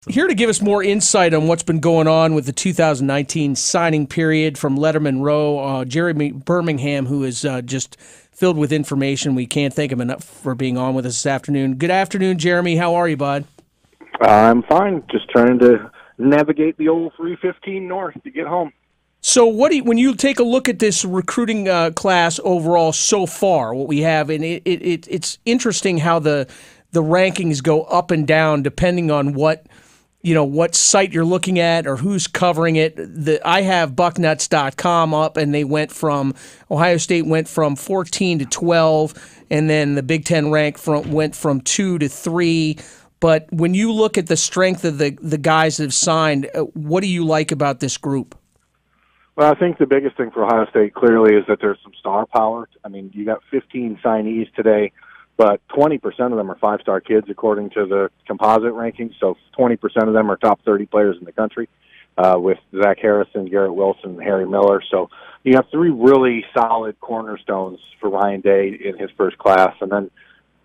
Here to give us more insight on what's been going on with the 2019 signing period from Letterman Row, Jeremy Birmingham, who is just filled with information. We can't thank him enough for being on with us this afternoon. Good afternoon, Jeremy. How are you, bud? I'm fine. Just trying to navigate the old 315 north to get home. So when you take a look at this recruiting class overall so far, what we have, and it's interesting how the rankings go up and down depending on what site you're looking at or who's covering it. I have bucknuts.com up, and Ohio State went from 14 to 12, and then the Big Ten went from 2 to 3. But when you look at the strength of the guys that have signed, what do you like about this group? Well, I think the biggest thing for Ohio State clearly is that there's some star power. I mean, you got 15 signees today, but 20% of them are five-star kids according to the composite rankings. So 20% of them are top 30 players in the country, with Zach Harrison, Garrett Wilson, and Harry Miller. So you have three really solid cornerstones for Ryan Day in his first class. And then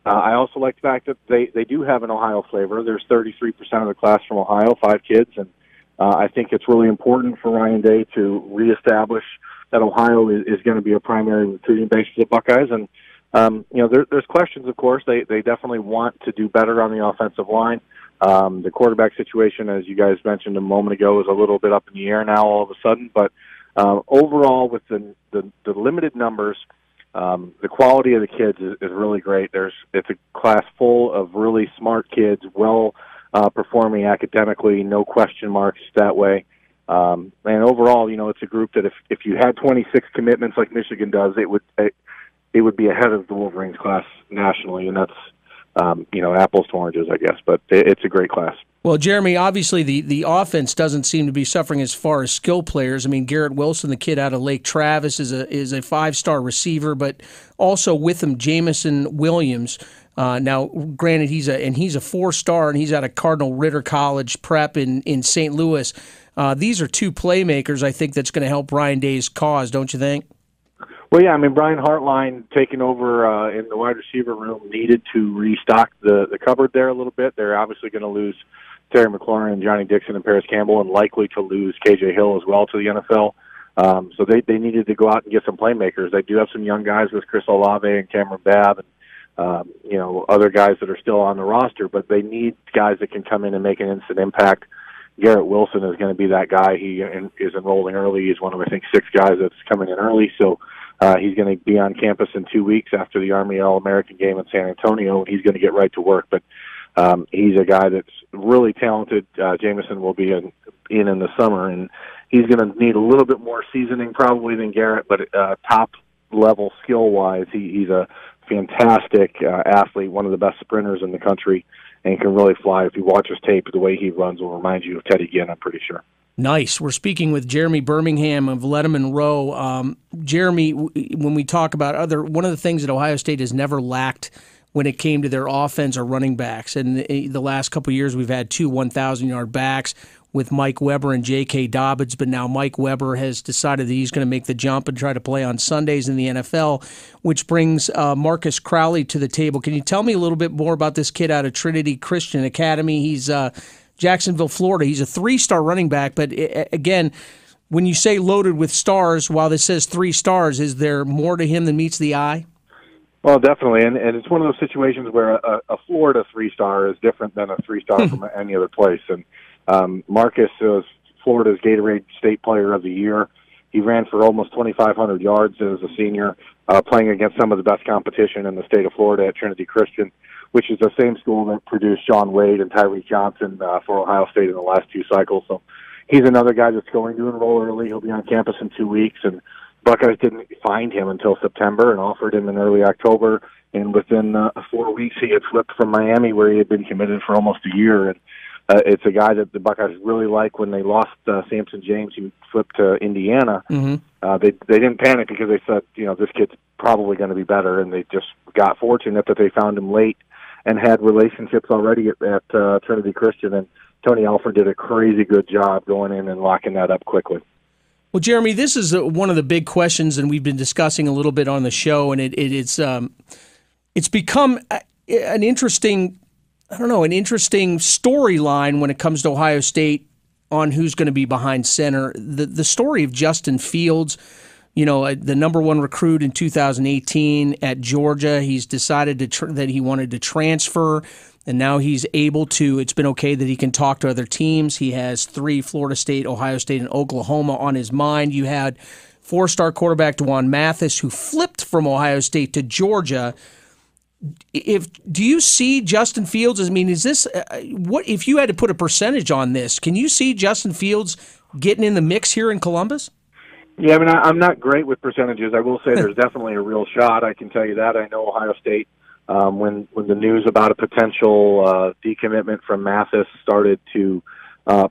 I also like the fact that they do have an Ohio flavor. There's 33% of the class from Ohio, 5 kids, and I think it's really important for Ryan Day to reestablish that Ohio is going to be a primary recruiting base for the Buckeyes. And, there's questions, of course. They definitely want to do better on the offensive line. The quarterback situation, as you guys mentioned a moment ago, is a little bit up in the air now all of a sudden. But overall, with the limited numbers, the quality of the kids is really great. It's a class full of really smart kids, performing academically, no question marks that way. And overall, it's a group that if you had 26 commitments like Michigan does, it would be ahead of the Wolverines class nationally, and that's apples to oranges, I guess. But it's a great class. Well, Jeremy, obviously the offense doesn't seem to be suffering as far as skill players. I mean, Garrett Wilson, the kid out of Lake Travis, is a 5-star receiver, but also with him, Jamison Williams. Now, granted, he's a 4-star, and he's out of Cardinal Ritter College Prep in St. Louis. These are two playmakers, I think, that's going to help Ryan Day's cause, don't you think? Well, yeah, I mean, Brian Hartline taking over in the wide receiver room needed to restock the cupboard there a little bit. They're obviously going to lose Terry McLaurin and Johnny Dixon and Paris Campbell, and likely to lose KJ Hill as well to the NFL. So they needed to go out and get some playmakers. They do have some young guys with Chris Olave and Cameron Babb and other guys that are still on the roster, but they need guys that can come in and make an instant impact. Garrett Wilson is going to be that guy. He is enrolling early. He's one of, I think, 6 guys that's coming in early. So he's going to be on campus in 2 weeks after the Army All-American game in San Antonio, and he's going to get right to work. But he's a guy that's really talented. Jamison will be in the summer, and he's going to need a little bit more seasoning probably than Garrett, but top-level skill-wise, he's a fantastic athlete, one of the best sprinters in the country, and can really fly. If you watch his tape, the way he runs will remind you of Teddy Ginn, I'm pretty sure. Nice. We're speaking with Jeremy Birmingham of Letterman Row. Jeremy, when we talk about one of the things that Ohio State has never lacked when it came to their offense are running backs. And the last couple of years, we've had 2 1,000-yard backs with Mike Weber and J.K. Dobbins, but now Mike Weber has decided that he's going to make the jump and try to play on Sundays in the NFL, which brings Marcus Crowley to the table. Can you tell me a little bit more about this kid out of Trinity Christian Academy? He's Jacksonville, Florida. He's a 3-star running back, but again, when you say loaded with stars, while this says 3 stars, is there more to him than meets the eye? Well, definitely, and it's one of those situations where a Florida 3-star is different than a 3-star from any other place. And Marcus is Florida's Gatorade State Player of the Year. He ran for almost 2,500 yards as a senior, playing against some of the best competition in the state of Florida at Trinity Christian, which is the same school that produced Sean Wade and Tyree Johnson for Ohio State in the last 2 cycles. So he's another guy that's going to enroll early. He'll be on campus in 2 weeks, and Buckeyes didn't find him until September and offered him in early October. And within 4 weeks, he had flipped from Miami, where he had been committed for almost a year. And it's a guy that the Buckeyes really like. When they lost Samson James, he flipped to Indiana. Mm-hmm. They didn't panic because they said, this kid's probably going to be better. And they just got fortunate that they found him late and had relationships already at Trinity Christian. And Tony Alford did a crazy good job going in and locking that up quickly. Well, Jeremy, this is one of the big questions, and we've been discussing a little bit on the show, and it's become an interesting I don't know, an interesting storyline when it comes to Ohio State on who's going to be behind center. The story of Justin Fields, the number one recruit in 2018 at Georgia. He's decided that he wanted to transfer, and now he's able to. It's been okay that he can talk to other teams. He has 3, Florida State, Ohio State, and Oklahoma on his mind. You had 4-star quarterback Dwan Mathis, who flipped from Ohio State to Georgia. Do you see Justin Fields? Is this what if you had to put a percentage on this? Can you see Justin Fields getting in the mix here in Columbus? Yeah, I'm not great with percentages. I will say there's definitely a real shot. I can tell you that. I know Ohio State, when the news about a potential decommitment from Mathis started to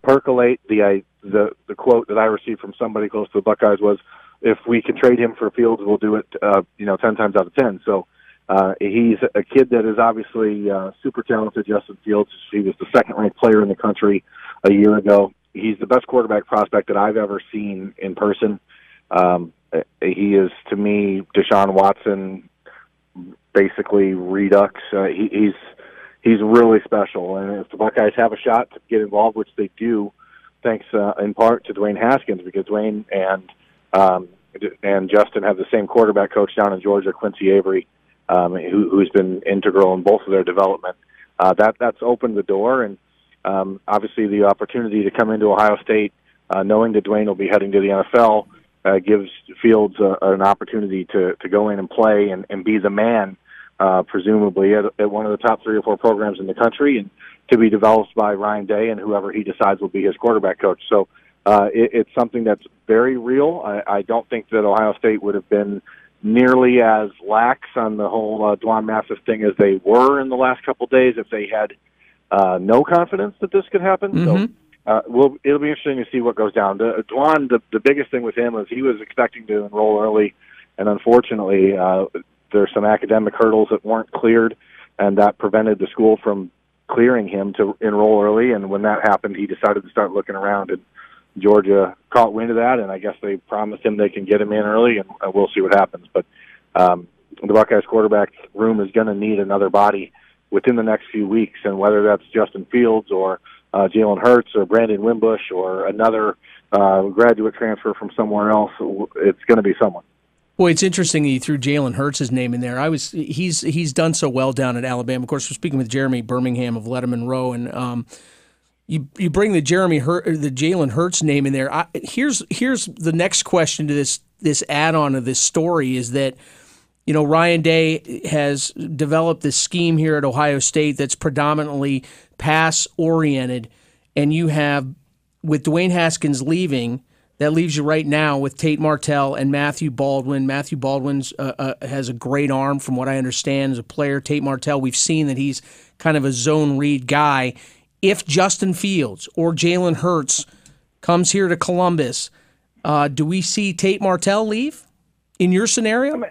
percolate, the quote that I received from somebody close to the Buckeyes was, "If we can trade him for Fields, we'll do it 10 times out of 10." So he's a kid that is obviously super talented, Justin Fields. He was the second-ranked player in the country a year ago. He's the best quarterback prospect that I've ever seen in person. He is, to me, Deshaun Watson, basically redux. He's really special, and if the Buckeyes have a shot to get involved, which they do, thanks in part to Dwayne Haskins, because Dwayne and Justin have the same quarterback coach down in Georgia, Quincy Avery, who's been integral in both of their development. That's opened the door, and obviously the opportunity to come into Ohio State, knowing that Dwayne will be heading to the NFL, gives Fields an opportunity to go in and play and be the man, presumably at one of the top 3 or 4 programs in the country, and to be developed by Ryan Day and whoever he decides will be his quarterback coach. So it's something that's very real. I don't think that Ohio State would have been nearly as lax on the whole Dwan Mathis thing as they were in the last couple of days if they had no confidence that this could happen. Mm-hmm. So it'll be interesting to see what goes down. Dwan, the biggest thing with him was he was expecting to enroll early, and unfortunately there's some academic hurdles that weren't cleared, and that prevented the school from clearing him to enroll early. And when that happened, he decided to start looking around, and Georgia caught wind of that, and I guess they promised him they can get him in early, and we'll see what happens. But the Buckeyes quarterback room is going to need another body within the next few weeks, and whether that's Justin Fields or Jalen Hurts or Brandon Wimbush or another graduate transfer from somewhere else, it's going to be someone. Boy, it's interesting that you threw Jalen Hurts' name in there. He's done so well down at Alabama. Of course, we're speaking with Jeremy Birmingham of Letterman Row, and you bring the Jalen Hurts name in there. Here's the next question to this add-on of this story is that Ryan Day has developed this scheme here at Ohio State that's predominantly pass-oriented, and you have, with Dwayne Haskins leaving, that leaves you right now with Tate Martell and Matthew Baldwin. Matthew Baldwin has a great arm, from what I understand, as a player. Tate Martell, we've seen that he's kind of a zone read guy. If Justin Fields or Jalen Hurts comes here to Columbus, do we see Tate Martell leave in your scenario?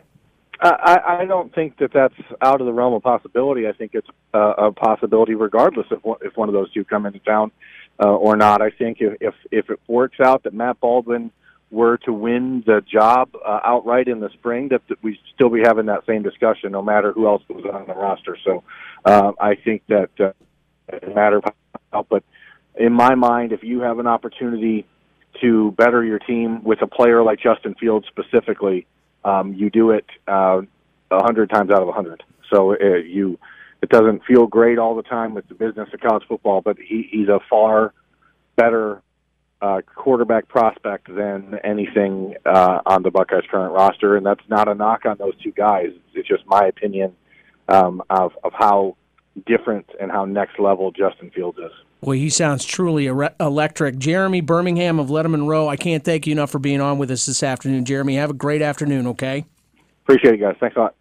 I don't think that's out of the realm of possibility. I think it's a possibility regardless if one of those two come into town or not. I think if it works out that Matt Baldwin were to win the job outright in the spring, that we still be having that same discussion no matter who else was on the roster. So I think that it matters. But in my mind, if you have an opportunity to better your team with a player like Justin Fields specifically, you do it 100 times out of 100. So it doesn't feel great all the time with the business of college football, but he's a far better quarterback prospect than anything on the Buckeyes' current roster, and that's not a knock on those two guys. It's just my opinion of how different and how next level Justin Fields is. Boy, he sounds truly electric. Jeremy Birmingham of Letterman Row, I can't thank you enough for being on with us this afternoon. Jeremy, have a great afternoon, okay? Appreciate it, guys. Thanks a lot.